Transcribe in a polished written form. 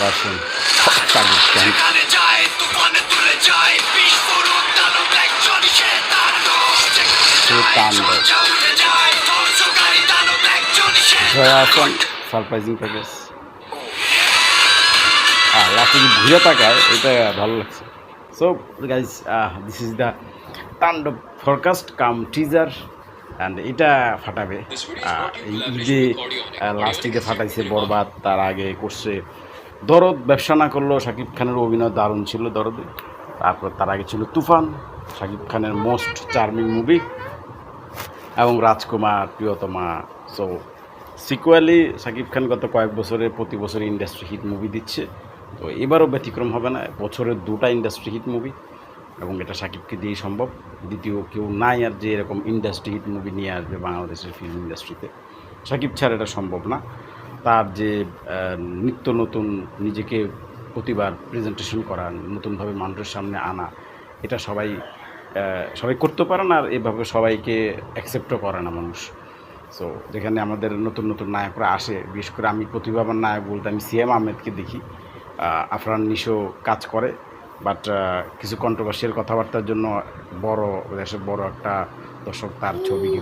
Version Shakib Khan. Joya Hasan surprising package. লাস্টে যে ঘুরে তাকায় এটা ভালো লাগছে। So guys, this is the Taandob forecast cum teaser and এটা ফাটাবে এই ঈদে। লাস্ট ঈদে ফাটাইছে বরবাদ, তার আগে করছে দরদ। ব্যবসা না করলেও শাকিব খানের অভিনয় দারুণ ছিল দরদে। তারপর তার আগে ছিল তুফান, শাকিব খানের মোস্ট চার্মিং মুভি, এবং রাজকুমার, প্রিয়তমা। সো সিকুয়ালি শাকিব খান গত কয়েক বছরে প্রতি বছর ইন্ডাস্ট্রি হিট মুভি দিচ্ছে। তো এবারও ব্যতিক্রম হবে না, বছরের 2টা ইন্ডাস্ট্রি হিট মুভি, এবং এটা শাকিবকে দিয়েই সম্ভব। দ্বিতীয় কেউ নাই আর যে এরকম ইন্ডাস্ট্রি হিট মুভি নিয়ে আসবে বাংলাদেশের ফিল্ম ইন্ডাস্ট্রিতে। শাকিব ছাড়া এটা সম্ভব না। তার যে নিত্য নতুন নিজেকে প্রতিবার প্রেজেন্টেশন করা, নতুনভাবে মানুষের সামনে আনা, এটা সবাই করতে পারে না, আর এভাবে সবাইকে অ্যাকসেপ্টও করে না মানুষ। সো যেখানে আমাদের নতুন নতুন নায়করা আসে, বিশেষ করে আমি প্রতিভাবান নায়ক বলতে আমি সিএম আহমেদকে দেখি। আফরান নিশো কাজ করে, বাট কিছু কন্ট্রোভার্সিয়াল কথাবার্তার জন্য দেশের বড় একটা দর্শক তার ছবিকে